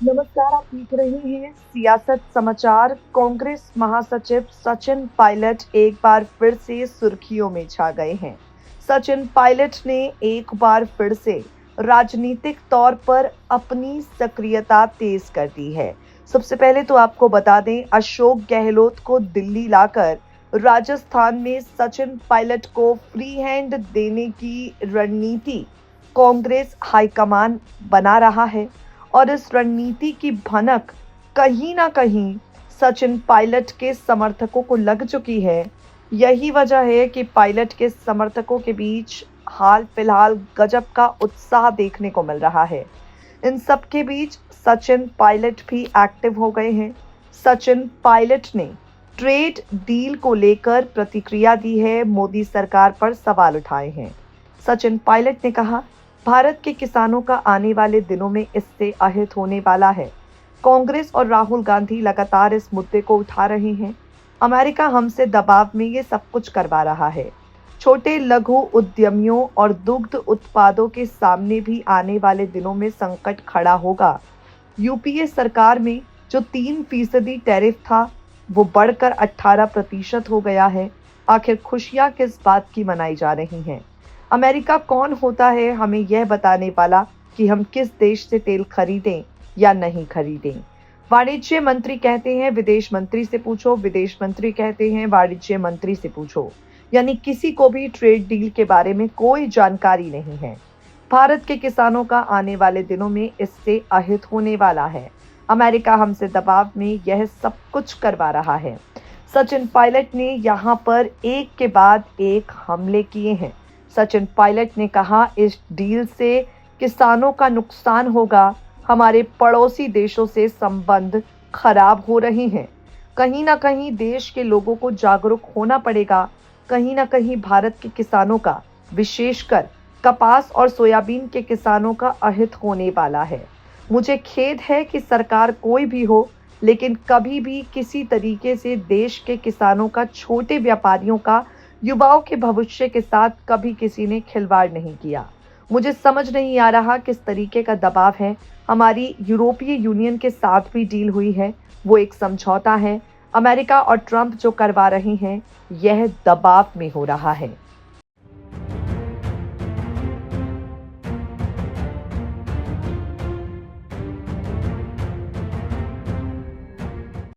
नमस्कार, आप देख रहे हैं सियासत समाचार। कांग्रेस महासचिव सचिन पायलट एक बार फिर से सुर्खियों में छा गए हैं। सचिन पायलट ने एक बार फिर से राजनीतिक तौर पर अपनी सक्रियता तेज कर दी है। सबसे पहले तो आपको बता दें, अशोक गहलोत को दिल्ली लाकर राजस्थान में सचिन पायलट को फ्री हैंड देने की रणनीति कांग्रेस हाईकमान बना रहा है और इस रणनीति की भनक कहीं ना कहीं सचिन पायलट के समर्थकों को लग चुकी है। यही वजह है कि पायलट के समर्थकों के बीच हाल फिलहाल गजब का उत्साह देखने को मिल रहा है। इन सब के बीच सचिन पायलट भी एक्टिव हो गए हैं। सचिन पायलट ने ट्रेड डील को लेकर प्रतिक्रिया दी है, मोदी सरकार पर सवाल उठाए हैं। सचिन पायलट ने कहा, भारत के किसानों का आने वाले दिनों में इससे अहित होने वाला है। कांग्रेस और राहुल गांधी लगातार इस मुद्दे को उठा रहे हैं। अमेरिका हमसे दबाव में ये सब कुछ करवा रहा है। छोटे लघु उद्यमियों और दुग्ध उत्पादों के सामने भी आने वाले दिनों में संकट खड़ा होगा। यूपीए सरकार में जो 3% टैरिफ था वो बढ़कर 18% हो गया है। आखिर खुशियां किस बात की मनाई जा रही हैं? अमेरिका कौन होता है हमें यह बताने वाला कि हम किस देश से तेल खरीदें या नहीं खरीदें? वाणिज्य मंत्री कहते हैं विदेश मंत्री से पूछो, विदेश मंत्री कहते हैं वाणिज्य मंत्री से पूछो। यानी किसी को भी ट्रेड डील के बारे में कोई जानकारी नहीं है। भारत के किसानों का आने वाले दिनों में इससे अहित होने वाला है। अमेरिका हमसे दबाव में यह सब कुछ करवा रहा है। सचिन पायलट ने यहाँ पर एक के बाद एक हमले किए हैं। सचिन पायलट ने कहा, इस डील से किसानों का नुकसान होगा। हमारे पड़ोसी देशों से संबंध खराब हो रहे हैं। कहीं ना कहीं देश के लोगों को जागरूक होना पड़ेगा। कहीं ना कहीं भारत के किसानों का, विशेषकर कपास और सोयाबीन के किसानों का अहित होने वाला है। मुझे खेद है कि सरकार कोई भी हो, लेकिन कभी भी किसी तरीके से देश के किसानों का, छोटे व्यापारियों का, युवाओं के भविष्य के साथ कभी किसी ने खिलवाड़ नहीं किया। मुझे समझ नहीं आ रहा किस तरीके का दबाव है। हमारी यूरोपीय यूनियन के साथ भी डील हुई है, वो एक समझौता है। अमेरिका और ट्रंप जो करवा रहे हैं, यह दबाव में हो रहा है।